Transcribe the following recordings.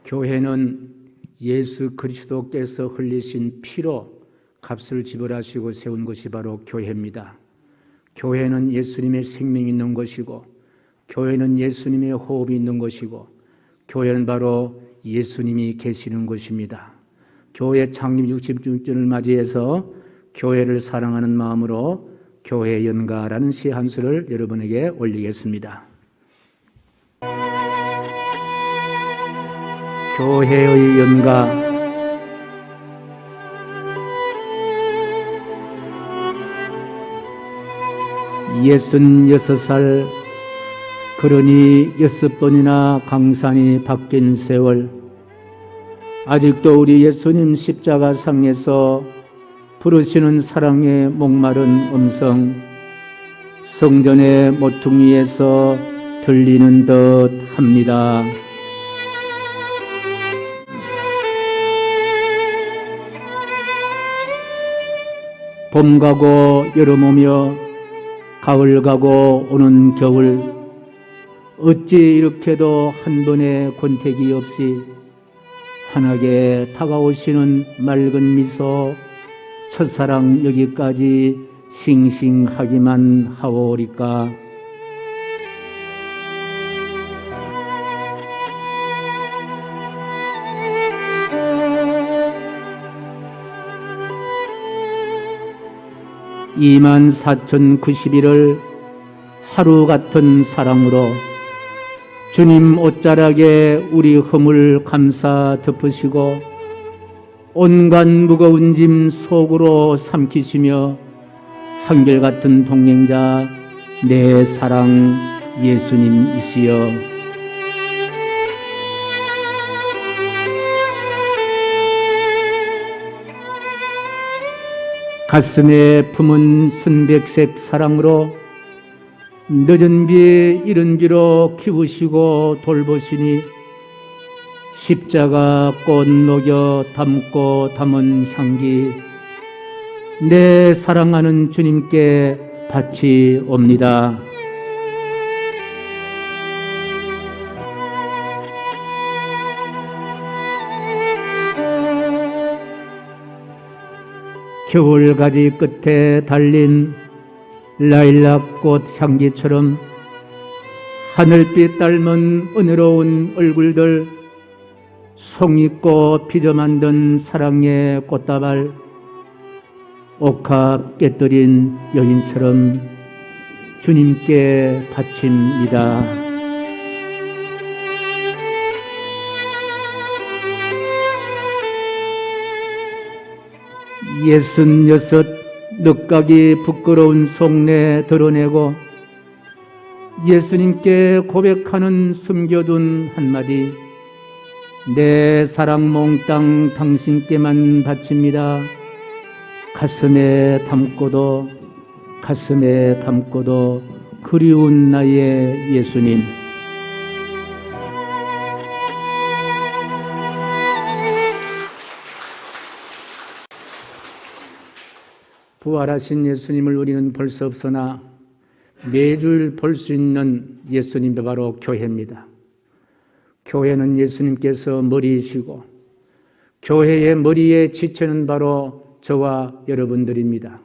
교회는 예수 그리스도께서 흘리신 피로 값을 지불하시고 세운 것이 바로 교회입니다. 교회는 예수님의 생명이 있는 것이고, 교회는 예수님의 호흡이 있는 것이고, 교회는 바로 예수님이 계시는 것입니다. 교회 창립 66주년을 맞이해서 교회를 사랑하는 마음으로 교회 연가라는 시 한 수를 여러분에게 올리겠습니다. 교회의 연가. 예순여섯 살, 그러니 6번이나 강산이 바뀐 세월, 아직도 우리 예수님 십자가상에서 부르시는 사랑의 목마른 음성, 성전의 모퉁이에서 들리는 듯 합니다. 봄 가고 여름 오며 가을 가고 오는 겨울, 어찌 이렇게도 한 번의 권태기 없이 환하게 다가오시는 맑은 미소, 첫사랑 여기까지 싱싱하기만 하오리까. (24,091을) 하루 같은 사랑으로 주님 옷자락에 우리 허물 감싸 덮으시고 온갖 무거운 짐 속으로 삼키시며 한결같은 동행자 내 사랑 예수님이시여, 가슴에 품은 순백색 사랑으로 늦은 비 이른 비로 키우시고 돌보시니 십자가 꽃 녹여 담고 담은 향기 내 사랑하는 주님께 바치옵니다. 겨울가지 끝에 달린 라일락꽃 향기처럼 하늘빛 닮은 은혜로운 얼굴들, 송이꽃 빚어 만든 사랑의 꽃다발, 옥합 깨뜨린 여인처럼 주님께 바칩니다. 예순여섯 늦가기 부끄러운 속내 드러내고 예수님께 고백하는 숨겨둔 한마디, 내 사랑 몽땅 당신께만 바칩니다. 가슴에 담고도 그리운 나의 예수님. 부활하신 예수님을 우리는 볼 수 없으나 매주 볼 수 있는 예수님이 바로 교회입니다. 교회는 예수님께서 머리이시고 교회의 머리의 지체는 바로 저와 여러분들입니다.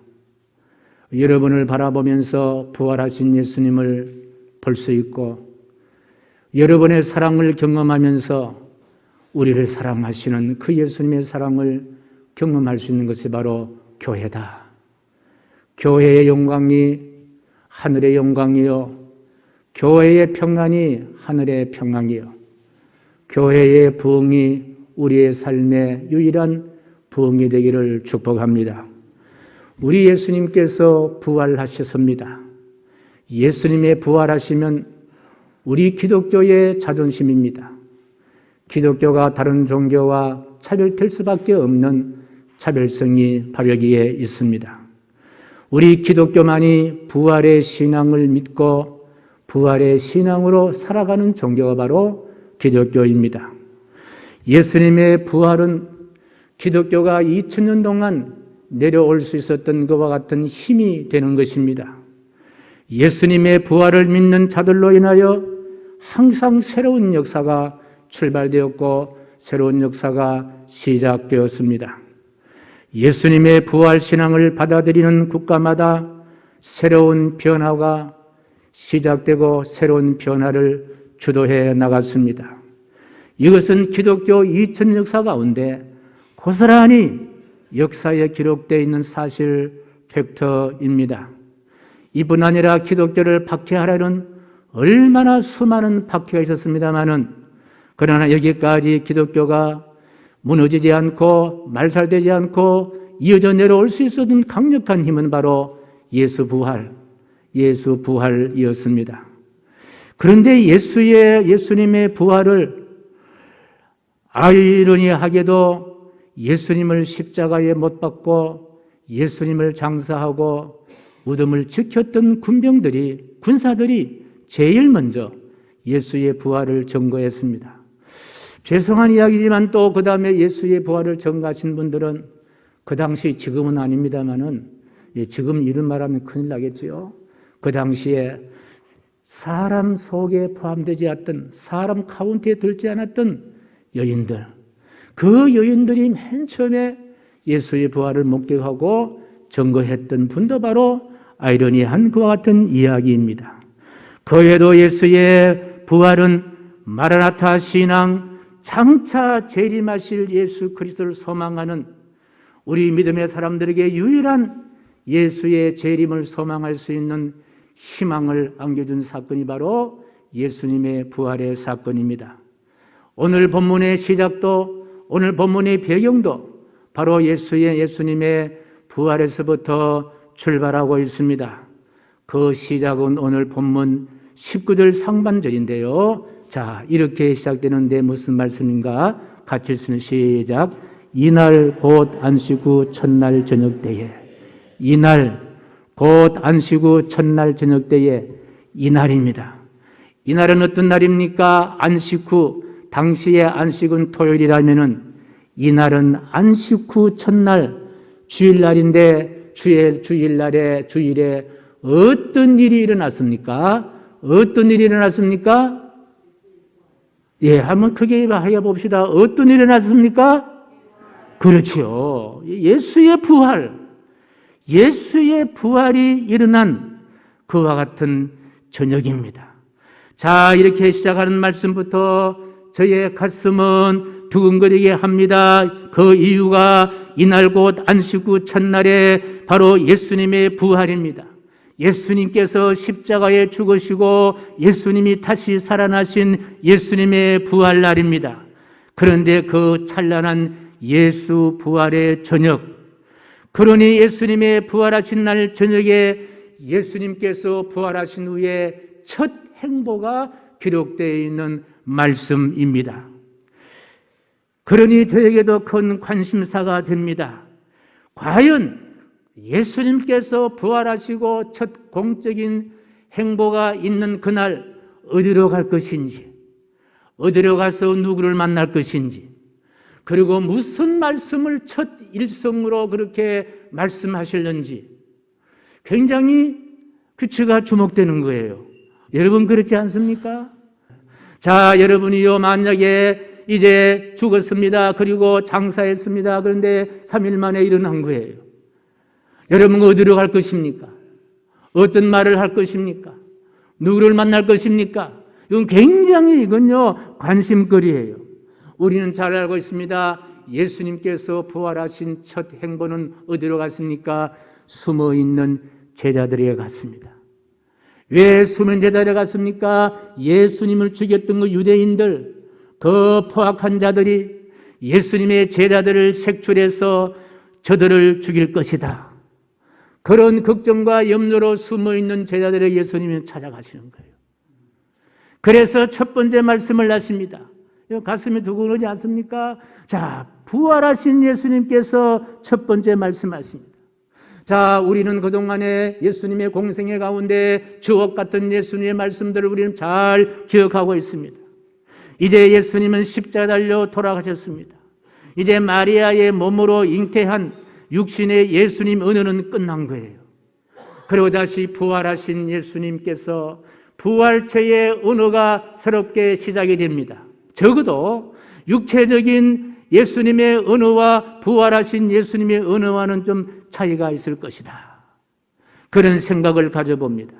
여러분을 바라보면서 부활하신 예수님을 볼 수 있고, 여러분의 사랑을 경험하면서 우리를 사랑하시는 그 예수님의 사랑을 경험할 수 있는 것이 바로 교회다. 교회의 영광이 하늘의 영광이요, 교회의 평안이 하늘의 평안이요, 교회의 부흥이 우리의 삶의 유일한 부흥이 되기를 축복합니다. 우리 예수님께서 부활하셨습니다. 예수님의 부활하시면 우리 기독교의 자존심입니다. 기독교가 다른 종교와 차별될 수밖에 없는 차별성이 바로 여기에 있습니다. 우리 기독교만이 부활의 신앙을 믿고 부활의 신앙으로 살아가는 종교가 바로 기독교입니다. 예수님의 부활은 기독교가 2000년 동안 내려올 수 있었던 것과 같은 힘이 되는 것입니다. 예수님의 부활을 믿는 자들로 인하여 항상 새로운 역사가 출발되었고 새로운 역사가 시작되었습니다. 예수님의 부활 신앙을 받아들이는 국가마다 새로운 변화가 시작되고 새로운 변화를 주도해 나갔습니다. 이것은 기독교 2000 역사 가운데 고스란히 역사에 기록되어 있는 사실 팩터입니다. 이뿐 아니라 기독교를 박해하려는 얼마나 수많은 박해가 있었습니다마는, 그러나 여기까지 기독교가 무너지지 않고 말살되지 않고 이어져 내려올 수 있었던 강력한 힘은 바로 예수 부활이었습니다. 그런데 예수님의 부활을 아이러니하게도 예수님을 십자가에 못 박고 예수님을 장사하고 무덤을 지켰던 군사들이 제일 먼저 예수의 부활을 증거했습니다. 죄송한 이야기지만 또 그 다음에 예수의 부활을 증거하신 분들은 그 당시, 지금은 아닙니다만은, 지금 이런 말하면 큰일 나겠죠. 그 당시에 사람 속에 포함되지 않았던, 사람 카운트에 들지 않았던 여인들, 그 여인들이 맨 처음에 예수의 부활을 목격하고 증거했던 분도 바로 아이러니한 그와 같은 이야기입니다. 그 외에도 예수의 부활은 마라나타 신앙, 장차 재림하실 예수 그리스도를 소망하는 우리 믿음의 사람들에게 유일한 예수의 재림을 소망할 수 있는 희망을 안겨준 사건이 바로 예수님의 부활의 사건입니다. 오늘 본문의 시작도, 오늘 본문의 배경도 바로 예수님의 부활에서부터 출발하고 있습니다. 그 시작은 오늘 본문 19절 상반절인데요. 자, 이렇게 시작되는데 무슨 말씀인가? 같이 읽으면 시작. 이날 곧 안식 후 첫날 저녁 때에, 이날 곧 안식 후 첫날 저녁 때에, 이날입니다. 이날은 어떤 날입니까? 안식 후, 당시의 안식은 토요일이라면은 이날은 안식 후 첫날 주일날인데, 주일에 어떤 일이 일어났습니까? 어떤 일이 일어났습니까? 예, 한번 크게 하여 봅시다. 어떤 일이 일어났습니까? 그렇죠. 예수의 부활이 일어난 그와 같은 저녁입니다. 자, 이렇게 시작하는 말씀부터 저의 가슴은 두근거리게 합니다. 그 이유가 이날 곧 안식 후 첫날에 바로 예수님의 부활입니다. 예수님께서 십자가에 죽으시고 예수님이 다시 살아나신 예수님의 부활날입니다. 그런데 그 찬란한 예수 부활의 저녁, 그러니 예수님의 부활하신 날 저녁에 예수님께서 부활하신 후에 첫 행보가 기록되어 있는 말씀입니다. 그러니 저에게도 큰 관심사가 됩니다. 과연 예수님께서 부활하시고 첫 공적인 행보가 있는 그날 어디로 갈 것인지, 어디로 가서 누구를 만날 것인지, 그리고 무슨 말씀을 첫 일성으로 그렇게 말씀하실는지 굉장히 규칙가 주목되는 거예요. 여러분 그렇지 않습니까? 자, 여러분이요, 만약에 이제 죽었습니다. 그리고 장사했습니다. 그런데 3일 만에 일어난 거예요. 여러분 어디로 갈 것입니까? 어떤 말을 할 것입니까? 누구를 만날 것입니까? 이건 굉장히 관심거리예요. 우리는 잘 알고 있습니다. 예수님께서 부활하신 첫 행보는 어디로 갔습니까? 숨어있는 제자들에게 갔습니다. 왜 숨은 제자들에게 갔습니까? 예수님을 죽였던 그 유대인들, 그 포악한 자들이 예수님의 제자들을 색출해서 저들을 죽일 것이다. 그런 걱정과 염려로 숨어있는 제자들의 예수님이 찾아가시는 거예요. 그래서 첫 번째 말씀을 하십니다. 가슴이 두근거리지 않습니까? 자, 부활하신 예수님께서 첫 번째 말씀하십니다. 자, 우리는 그동안에 예수님의 공생애 가운데 주옥 같은 예수님의 말씀들을 우리는 잘 기억하고 있습니다. 이제 예수님은 십자가 달려 돌아가셨습니다. 이제 마리아의 몸으로 잉태한 육신의 예수님 은혜는 끝난 거예요. 그리고 다시 부활하신 예수님께서 부활체의 은혜가 새롭게 시작이 됩니다. 적어도 육체적인 예수님의 언어와 부활하신 예수님의 언어와는 좀 차이가 있을 것이다. 그런 생각을 가져봅니다.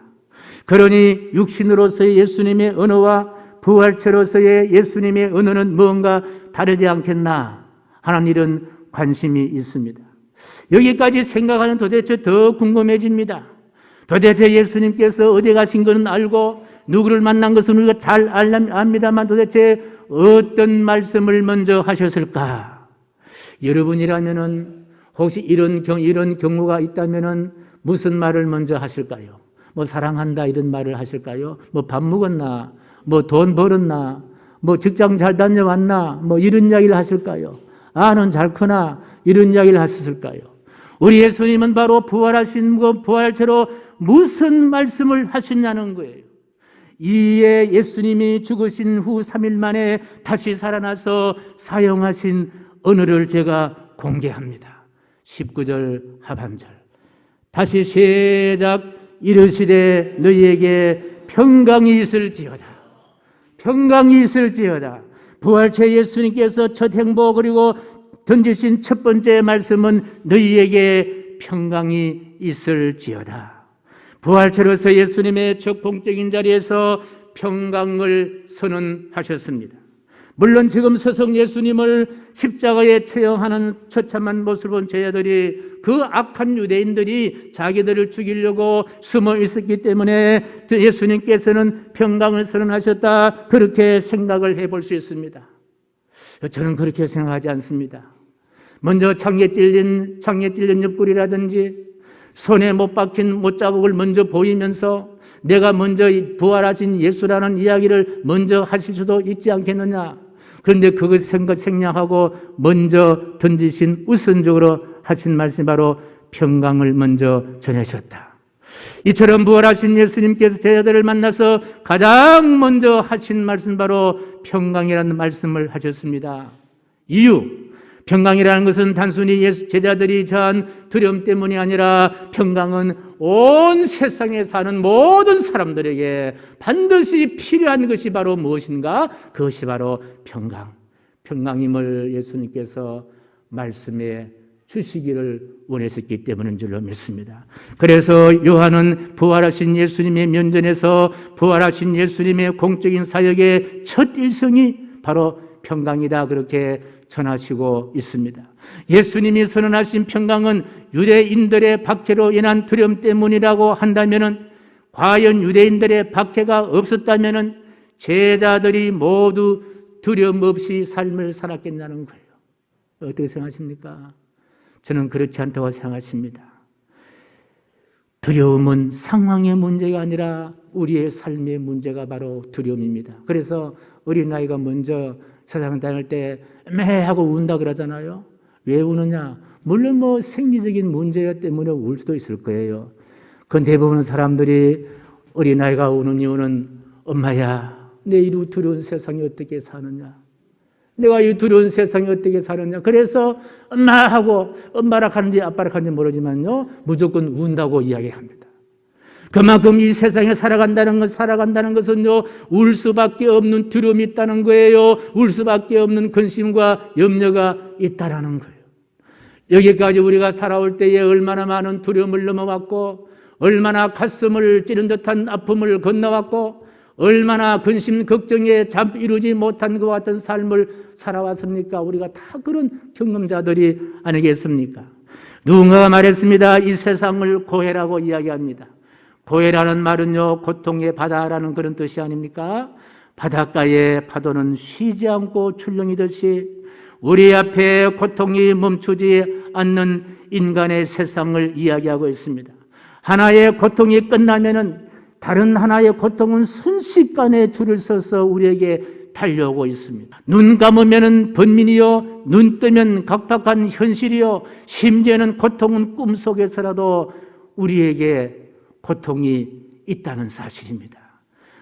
그러니 육신으로서의 예수님의 언어와 부활체로서의 예수님의 언어는 뭔가 다르지 않겠나 하는 이런 관심이 있습니다. 여기까지 생각하면 도대체 더 궁금해집니다. 도대체 예수님께서 어디 가신 것은 알고 누구를 만난 것은 우리가 잘 압니다만 도대체 어떤 말씀을 먼저 하셨을까? 여러분이라면은 혹시 이런 경우가 있다면은 무슨 말을 먼저 하실까요? 뭐 사랑한다 이런 말을 하실까요? 뭐 밥 먹었나? 뭐 돈 벌었나? 뭐 직장 잘 다녀왔나? 뭐 이런 이야기를 하실까요? 아는 잘 크나? 이런 이야기를 하셨을까요? 우리 예수님은 바로 부활하신 것, 부활체로 무슨 말씀을 하셨냐는 거예요. 이에 예수님이 죽으신 후 3일 만에 다시 살아나서 사용하신 언어를 제가 공개합니다. 19절 하반절. 다시 시작 이르시되 너희에게 평강이 있을지어다. 평강이 있을지어다. 부활체 예수님께서 첫 행보 그리고 던지신 첫 번째 말씀은 너희에게 평강이 있을지어다. 부활체로서 예수님의 첫 공적인 자리에서 평강을 선언하셨습니다. 물론 지금 서성 예수님을 십자가에 처형하는 처참한 모습을 본 제자들이 그 악한 유대인들이 자기들을 죽이려고 숨어 있었기 때문에 예수님께서는 평강을 선언하셨다 그렇게 생각을 해볼 수 있습니다. 저는 그렇게 생각하지 않습니다. 먼저 창에 찔린 옆구리라든지 손에 못 박힌 못자국을 먼저 보이면서 내가 먼저 부활하신 예수라는 이야기를 먼저 하실 수도 있지 않겠느냐. 그런데 그것 생략하고 먼저 던지신 우선적으로 하신 말씀이 바로 평강을 먼저 전하셨다. 이처럼 부활하신 예수님께서 제자들을 만나서 가장 먼저 하신 말씀 바로 평강이라는 말씀을 하셨습니다. 이유, 평강이라는 것은 단순히 제자들이 처한 두려움 때문이 아니라 평강은 온 세상에 사는 모든 사람들에게 반드시 필요한 것이 바로 무엇인가? 그것이 바로 평강. 평강임을 예수님께서 말씀해 주시기를 원하셨기 때문인 줄로 믿습니다. 그래서 요한은 부활하신 예수님의 면전에서 부활하신 예수님의 공적인 사역의 첫 일성이 바로 평강이다 그렇게 전하시고 있습니다. 예수님이 선언하신 평강은 유대인들의 박해로 인한 두려움 때문이라고 한다면은 과연 유대인들의 박해가 없었다면은 제자들이 모두 두려움 없이 삶을 살았겠냐는 거예요. 어떻게 생각하십니까? 저는 그렇지 않다고 생각합니다. 두려움은 상황의 문제가 아니라 우리의 삶의 문제가 바로 두려움입니다. 그래서 어린아이가 먼저 세상 다닐 때 매하고 운다 그러잖아요. 왜 우느냐? 물론 뭐 생리적인 문제 때문에 울 수도 있을 거예요. 그런데 대부분 사람들이 어린아이가 우는 이유는 엄마야, 내 이 두려운 세상에 어떻게 사느냐? 내가 이 두려운 세상에 어떻게 사느냐? 그래서 엄마하고 엄마라 하는지 아빠라 하는지 모르지만요. 무조건 운다고 이야기합니다. 그만큼 이 세상에 살아간다는 것은요, 울 수밖에 없는 두려움이 있다는 거예요. 울 수밖에 없는 근심과 염려가 있다라는 거예요. 여기까지 우리가 살아올 때에 얼마나 많은 두려움을 넘어왔고, 얼마나 가슴을 찌른 듯한 아픔을 건너왔고, 얼마나 근심, 걱정에 잠 이루지 못한 것 같은 삶을 살아왔습니까? 우리가 다 그런 경험자들이 아니겠습니까? 누군가가 말했습니다. 이 세상을 고해라고 이야기합니다. 고해라는 말은요, 고통의 바다라는 그런 뜻이 아닙니까? 바닷가의 파도는 쉬지 않고 출렁이듯이 우리 앞에 고통이 멈추지 않는 인간의 세상을 이야기하고 있습니다. 하나의 고통이 끝나면은 다른 하나의 고통은 순식간에 줄을 서서 우리에게 달려오고 있습니다. 눈 감으면 번민이요, 눈 뜨면 각박한 현실이요, 심지어는 고통은 꿈속에서라도 우리에게 고통이 있다는 사실입니다.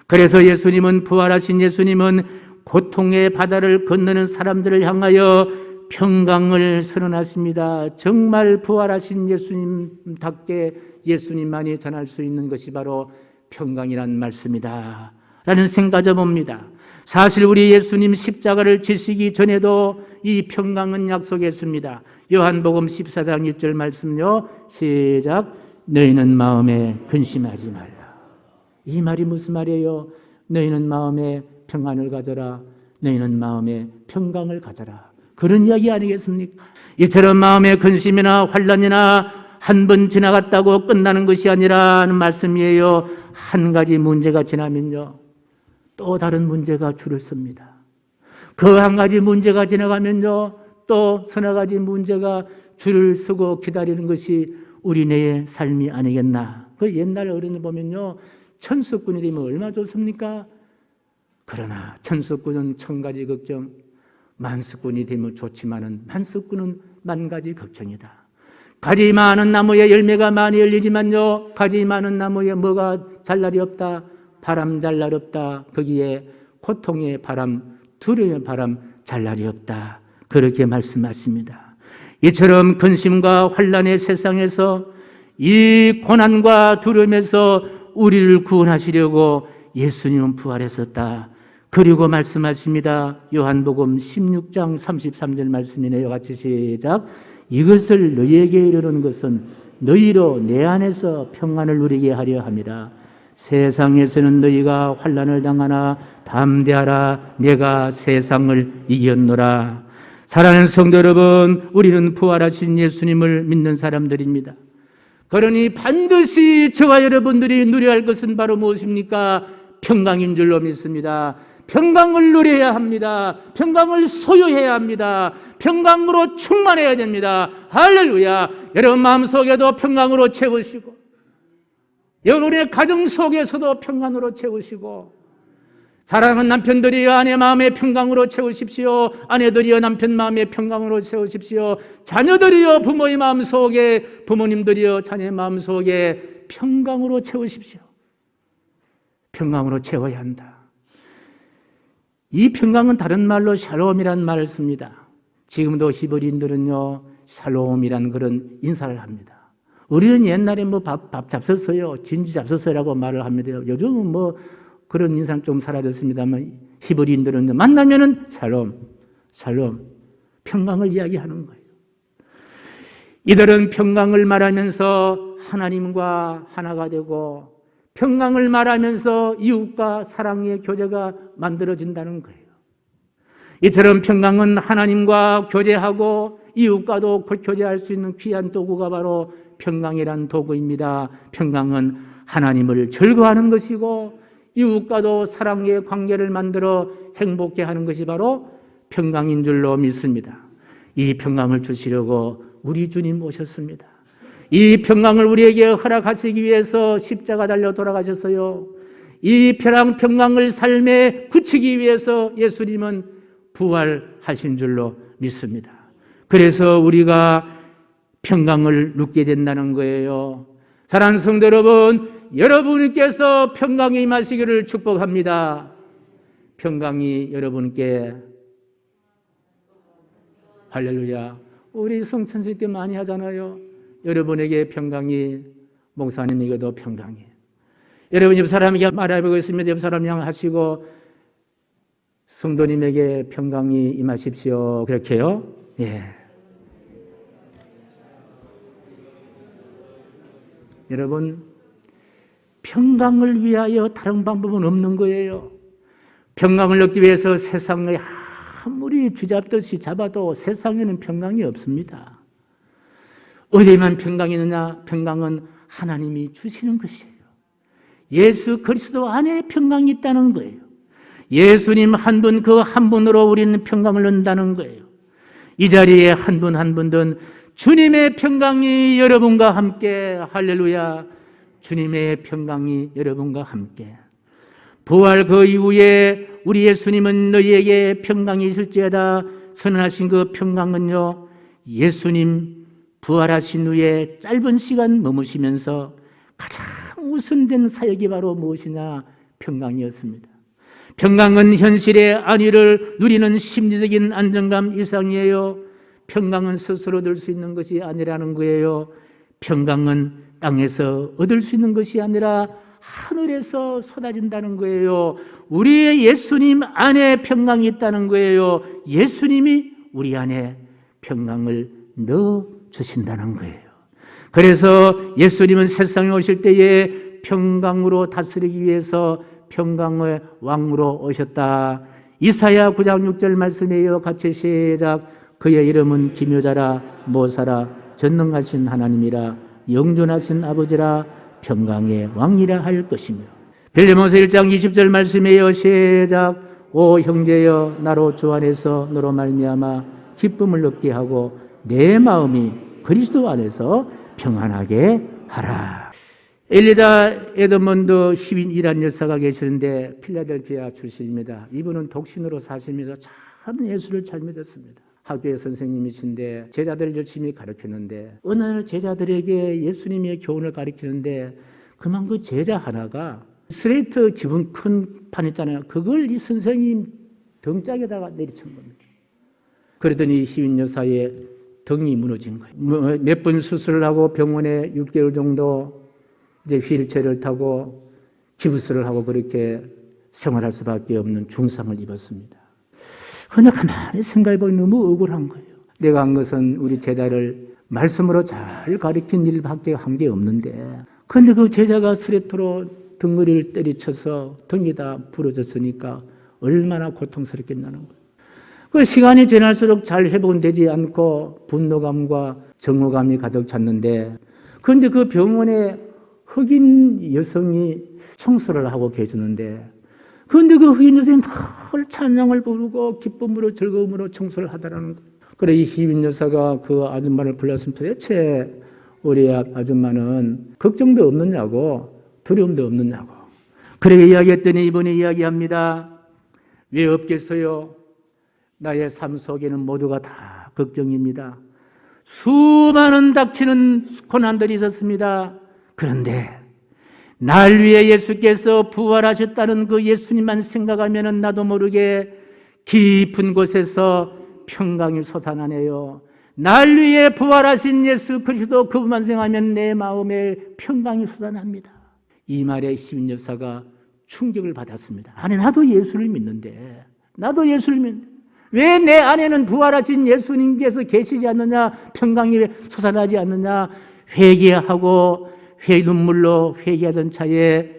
그래서 예수님은, 부활하신 예수님은 고통의 바다를 건너는 사람들을 향하여 평강을 선언하십니다. 정말 부활하신 예수님답게 예수님만이 전할 수 있는 것이 바로 평강이란 말씀이다 라는 생각 가져봅니다. 사실 우리 예수님 십자가를 지시기 전에도 이 평강은 약속했습니다. 요한복음 14장 1절 말씀요. 시작. 너희는 마음에 근심하지 말라. 이 말이 무슨 말이에요? 너희는 마음에 평안을 가져라. 너희는 마음에 평강을 가져라. 그런 이야기 아니겠습니까? 이처럼 마음의 근심이나 환난이나 한 번 지나갔다고 끝나는 것이 아니라는 말씀이에요. 한 가지 문제가 지나면요, 또 다른 문제가 줄을 섭니다. 그 한 가지 문제가 지나가면요, 또 서너 가지 문제가 줄을 서고 기다리는 것이 우리네의 삶이 아니겠나. 그 옛날 어른을 보면요, 천석군이 되면 얼마나 좋습니까? 그러나 천석군은 천 가지 걱정, 만석군이 되면 좋지만은 만석군은 만 가지 걱정이다. 가지 많은 나무에 열매가 많이 열리지만요, 가지 많은 나무에 뭐가 잘 날이 없다? 바람 잘 날이 없다. 거기에 고통의 바람, 두려움의 바람 잘 날이 없다. 그렇게 말씀하십니다. 이처럼 근심과 환난의 세상에서 이 고난과 두려움에서 우리를 구원하시려고 예수님은 부활했었다. 그리고 말씀하십니다. 요한복음 16장 33절 말씀이네요. 같이 시작. 이것을 너희에게 이르는 것은 너희로 내 안에서 평안을 누리게 하려 함이라. 세상에서는 너희가 환난을 당하나 담대하라. 내가 세상을 이겼노라. 사랑하는 성도 여러분, 우리는 부활하신 예수님을 믿는 사람들입니다. 그러니 반드시 저와 여러분들이 누려야 할 것은 바로 무엇입니까? 평강인 줄로 믿습니다. 평강을 누려야 합니다. 평강을 소유해야 합니다. 평강으로 충만해야 됩니다. 할렐루야. 여러분 마음속에도 평강으로 채우시고, 여러분의 가정 속에서도 평강으로 채우시고, 사랑하는 남편들이여 아내 마음에 평강으로 채우십시오. 아내들이여 남편 마음에 평강으로 채우십시오. 자녀들이여 부모의 마음속에, 부모님들이여 자녀의 마음속에 평강으로 채우십시오. 평강으로 채워야 한다. 이 평강은 다른 말로 샬롬이라는 말을 씁니다. 지금도 히브리인들은요, 샬롬이라는 그런 인사를 합니다. 우리는 옛날에 뭐 밥 잡섰어요, 진지 잡섰어요라고 말을 합니다. 요즘은 뭐 그런 인상 좀 사라졌습니다만 히브리인들은 만나면은 샬롬, 샬롬, 평강을 이야기하는 거예요. 이들은 평강을 말하면서 하나님과 하나가 되고, 평강을 말하면서 이웃과 사랑의 교제가 만들어진다는 거예요. 이처럼 평강은 하나님과 교제하고 이웃과도 교제할 수 있는 귀한 도구가 바로 평강이란 도구입니다. 평강은 하나님을 즐거워하는 것이고 이웃과도 사랑의 관계를 만들어 행복해 하는 것이 바로 평강인 줄로 믿습니다. 이 평강을 주시려고 우리 주님 오셨습니다. 이 평강을 우리에게 허락하시기 위해서 십자가 달려 돌아가셨어요. 이 평강을 삶에 굳히기 위해서 예수님은 부활하신 줄로 믿습니다. 그래서 우리가 평강을 누리게 된다는 거예요. 사랑하는 성도 여러분, 여러분께서 평강에 임하시기를 축복합니다. 평강이 여러분께, 할렐루야. 우리 성천식 때 많이 하잖아요. 여러분에게 평강이, 목사님에게도 평강이. 여러분 옆 사람에게 말해보고 있으면 옆 사람 향하시고 성도님에게 평강이 임하십시오. 그렇게요. 예. 여러분, 평강을 위하여 다른 방법은 없는 거예요. 평강을 얻기 위해서 세상을 아무리 쥐잡듯이 잡아도 세상에는 평강이 없습니다. 어디에만 평강이 있느냐? 평강은 하나님이 주시는 것이에요. 예수 그리스도 안에 평강이 있다는 거예요. 예수님 한 분, 그 한 분으로 우리는 평강을 얻는다는 거예요. 이 자리에 한 분 한 분은 주님의 평강이 여러분과 함께, 할렐루야. 주님의 평강이 여러분과 함께. 부활 그 이후에 우리 예수님은 너희에게 평강이 있을지어다 선언하신 그 평강은요, 예수님 부활하신 후에 짧은 시간 머무시면서 가장 우선된 사역이 바로 무엇이냐? 평강이었습니다. 평강은 현실의 안위를 누리는 심리적인 안정감 이상이에요. 평강은 스스로 얻을 수 있는 것이 아니라는 거예요. 평강은 땅에서 얻을 수 있는 것이 아니라 하늘에서 쏟아진다는 거예요. 우리의 예수님 안에 평강이 있다는 거예요. 예수님이 우리 안에 평강을 넣어 주신다는 거예요. 그래서 예수님은 세상에 오실 때에 평강으로 다스리기 위해서 평강의 왕으로 오셨다. 이사야 9장 6절 말씀이에요. 같이 시작. 그의 이름은 기묘자라 모사라 전능하신 하나님이라 영존하신 아버지라 평강의 왕이라 할 것이며. 빌립보서 1장 20절 말씀이에요. 시작. 오 형제여 나로 주 안에서 너로 말미암아 기쁨을 얻게 하고 내 마음이 그리스도 안에서 평안하게 하라. 엘리자 에드먼드 히윈이라는 여사가 계시는데 필라델피아 출신입니다. 이분은 독신으로 사시면서 참 예수를 잘 믿었습니다. 학교의 선생님이신데 제자들을 열심히 가르쳤는데 어느 날 제자들에게 예수님의 교훈을 가르치는데 그만 그 제자 하나가 스레이트 기분 큰 판 있잖아요. 그걸 이 선생님 등짝에다가 내리친 겁니다. 그러더니 희윈 여사의 등이 무너진 거예요. 몇 번 수술을 하고 병원에 6개월 정도 이제 휠체어를 타고 기부스를 하고 그렇게 생활할 수밖에 없는 중상을 입었습니다. 그런데 가만히 생각해보니 너무 억울한 거예요. 내가 한 것은 우리 제자를 말씀으로 잘 가르친 일밖에 한 게 없는데 그런데 그 제자가 스레트로 등머리를 때리쳐서 등이 다 부러졌으니까 얼마나 고통스럽겠냐는 거예요. 그 시간이 지날수록 잘 회복되지 않고 분노감과 정오감이 가득 찼는데 그런데 그 병원에 흑인 여성이 청소를 하고 계시는데 그런데 그 흑인 여성이 늘 찬양을 부르고 기쁨으로 즐거움으로 청소를 하더라는 거예요. 그래 이 흑인 여사가 그 아줌마를 불렀으면 도대체 우리 아줌마는 걱정도 없느냐고 두려움도 없느냐고. 그래 이야기했더니 이분이 이야기합니다. 왜 없겠어요? 나의 삶 속에는 모두가 다 걱정입니다. 수많은 닥치는 고난들이 있었습니다. 그런데 날 위해 예수께서 부활하셨다는 그 예수님만 생각하면 나도 모르게 깊은 곳에서 평강이 솟아나네요. 날 위해 부활하신 예수 그리스도 그분만 생각하면 내 마음에 평강이 솟아납니다. 이 말에 희윈 여사가 충격을 받았습니다. 아니 나도 예수를 믿는데 나도 예수를 믿는데 왜 내 안에는 부활하신 예수님께서 계시지 않느냐, 평강이 솟아나지 않느냐. 회개하고 눈물로 회개하던 차에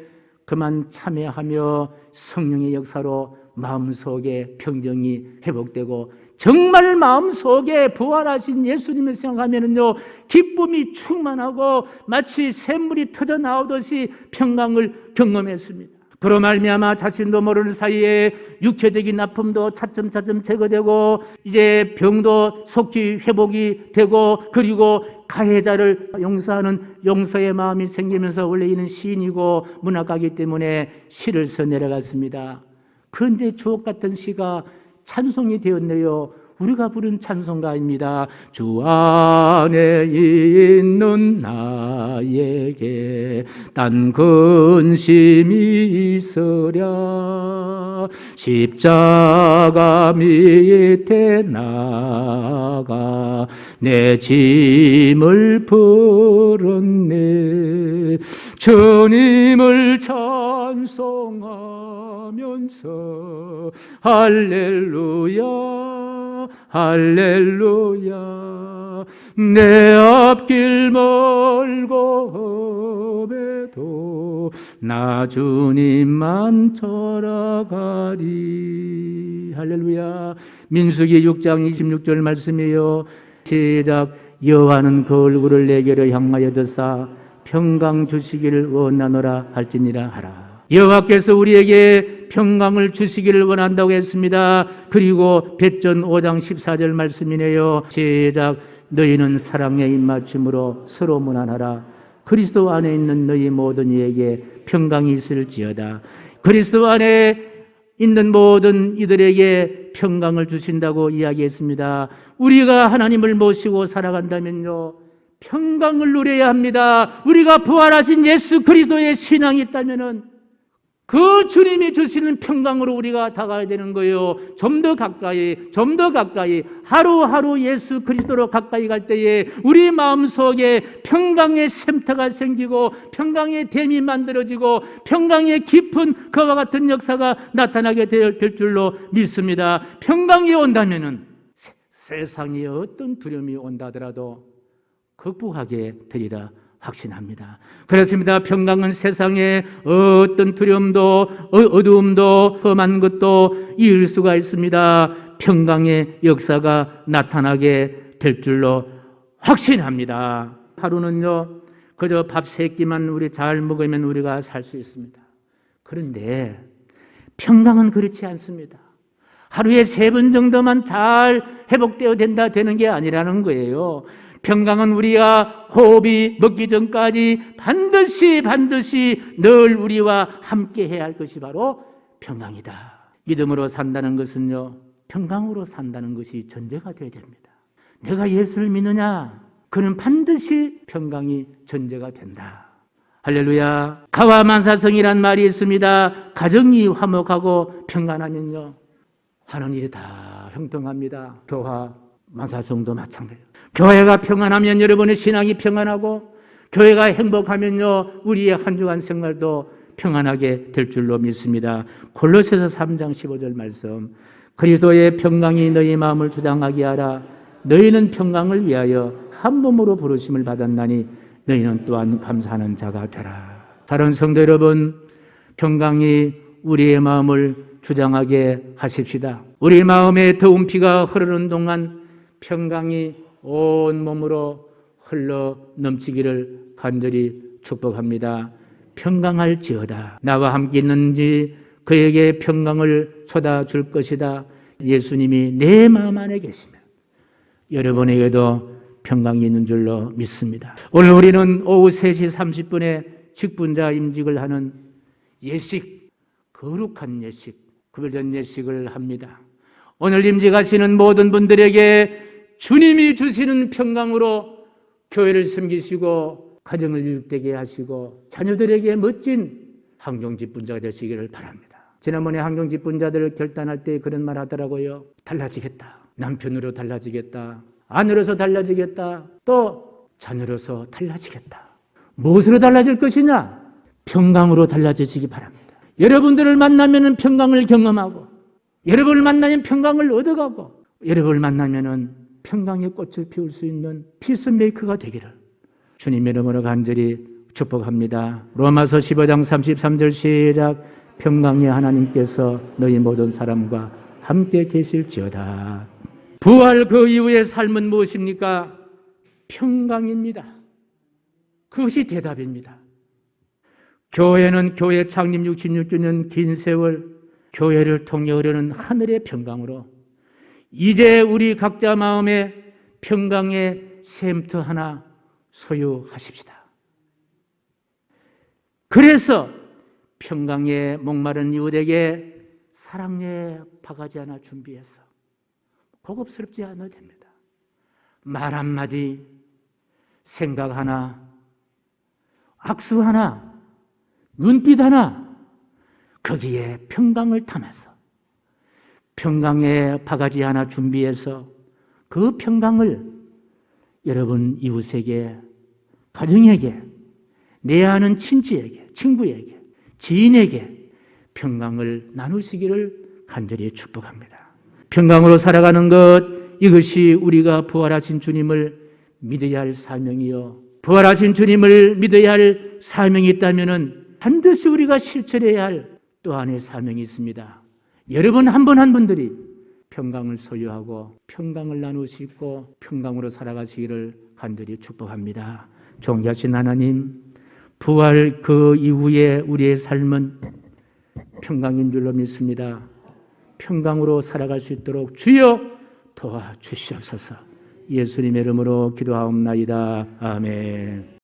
그만 참회하며 성령의 역사로 마음속에 평정이 회복되고 정말 마음속에 부활하신 예수님을 생각하면요 기쁨이 충만하고 마치 샘물이 터져 나오듯이 평강을 경험했습니다. 그로 말미암아 자신도 모르는 사이에 육체적인 아픔도 차츰차츰 제거되고 이제 병도 속히 회복이 되고 그리고 가해자를 용서하는 용서의 마음이 생기면서 원래 이는 시인이고 문학가이기 때문에 시를 써 내려갔습니다. 그런데 주옥 같은 시가 찬송이 되었네요. 우리가 부른 찬송가입니다. 주 안에 있는 나에게 딴 근심이 있으랴 십자가 밑에 나가 내 짐을 풀었네 주님을 찬송하면서 할렐루야 할렐루야 내 앞길 멀고 험해도 나 주님만 따라가리 할렐루야. 민수기 6장 26절 말씀이에요. 시작. 여호와는 그 얼굴을 내게로 향하여 드사 평강 주시기를 원하노라 할지니라 하라. 여호와께서 우리에게 평강을 주시기를 원한다고 했습니다. 그리고別전 5장 14절 말씀이네요. 시작. 너희는 사랑의 입맞춤으로 서로 문안하라. 그리스도 안에 있는 너희 모든 이에게 평강이 있을지어다. 그리스도 안에 있는 모든 이들에게 평강을 주신다고 이야기했습니다. 우리가 하나님을 모시고 살아간다면요 평강을 누려야 합니다. 우리가 부활하신 예수 그리스도의 신앙이 있다면은 그 주님이 주시는 평강으로 우리가 다가가야 되는 거예요. 좀 더 가까이, 좀 더 가까이, 하루하루 예수 그리스도로 가까이 갈 때에 우리 마음속에 평강의 샘터가 생기고 평강의 댐이 만들어지고 평강의 깊은 그와 같은 역사가 나타나게 될 줄로 믿습니다. 평강이 온다면은 세상에 어떤 두려움이 온다 하더라도 극복하게 되리라 확신합니다. 그렇습니다. 평강은 세상에 어떤 두려움도 어두움도 험한 것도 이을 수가 있습니다. 평강의 역사가 나타나게 될 줄로 확신합니다. 하루는요 그저 밥 3끼만 우리 잘 먹으면 우리가 살 수 있습니다. 그런데 평강은 그렇지 않습니다. 하루에 3번 정도만 잘 회복되어야 되는 게 아니라는 거예요. 평강은 우리가 호흡이 먹기 전까지 반드시 늘 우리와 함께 해야 할 것이 바로 평강이다. 믿음으로 산다는 것은요 평강으로 산다는 것이 전제가 되어야 됩니다. 내가 예수를 믿느냐? 그는 반드시 평강이 전제가 된다. 할렐루야. 가와 만사성이란 말이 있습니다. 가정이 화목하고 평안하면요 하는 일이 다 형통합니다. 교화 만사성도 마찬가지예요. 교회가 평안하면 여러분의 신앙이 평안하고 교회가 행복하면요 우리의 한 주간 생활도 평안하게 될 줄로 믿습니다. 골로새서 3장 15절 말씀, 그리스도의 평강이 너희 마음을 주장하게 하라. 너희는 평강을 위하여 한 몸으로 부르심을 받았나니 너희는 또한 감사하는 자가 되라. 다른 성도 여러분, 평강이 우리의 마음을 주장하게 하십시다. 우리 마음에 더운 피가 흐르는 동안 평강이 온 몸으로 흘러 넘치기를 간절히 축복합니다. 평강할지어다. 나와 함께 있는지 그에게 평강을 쏟아줄 것이다. 예수님이 내 마음 안에 계시면 여러분에게도 평강이 있는 줄로 믿습니다. 오늘 우리는 오후 3시 30분에 직분자 임직을 하는 예식, 거룩한 예식, 구별된 예식을 합니다. 오늘 임직하시는 모든 분들에게 주님이 주시는 평강으로 교회를 섬기시고 가정을 유익되게 하시고 자녀들에게 멋진 환경직분자가 되시기를 바랍니다. 지난번에 환경직분자들 결단할 때 그런 말 하더라고요. 달라지겠다. 남편으로 달라지겠다. 아내로서 달라지겠다. 또 자녀로서 달라지겠다. 무엇으로 달라질 것이냐? 평강으로 달라지시기 바랍니다. 여러분들을 만나면 평강을 경험하고 여러분을 만나면 평강을 얻어가고 여러분을 만나면 평강의 꽃을 피울 수 있는 피스메이커가 되기를 주님의 이름으로 간절히 축복합니다. 로마서 15장 33절 시작. 평강의 하나님께서 너희 모든 사람과 함께 계실지어다. 부활 그 이후의 삶은 무엇입니까? 평강입니다. 그것이 대답입니다. 교회는 교회 창립 66주년 긴 세월 교회를 통해 흐르는 하늘의 평강으로 이제 우리 각자 마음에 평강의 샘터 하나 소유하십시다. 그래서 평강에 목마른 이웃에게 사랑의 바가지 하나 준비해서 고급스럽지 않아도 됩니다. 말 한마디, 생각 하나, 악수 하나, 눈빛 하나, 거기에 평강을 담아서 평강의 바가지 하나 준비해서 그 평강을 여러분 이웃에게, 가정에게, 내 아는 친지에게, 친구에게, 지인에게 평강을 나누시기를 간절히 축복합니다. 평강으로 살아가는 것, 이것이 우리가 부활하신 주님을 믿어야 할 사명이요. 부활하신 주님을 믿어야 할 사명이 있다면 반드시 우리가 실천해야 할 또 하나의 사명이 있습니다. 여러분 한 분 한 분들이 평강을 소유하고 평강을 나누시고 평강으로 살아가시기를 간절히 축복합니다. 존귀하신 하나님, 부활 그 이후에 우리의 삶은 평강인 줄로 믿습니다. 평강으로 살아갈 수 있도록 주여 도와주시옵소서. 예수님의 이름으로 기도하옵나이다. 아멘.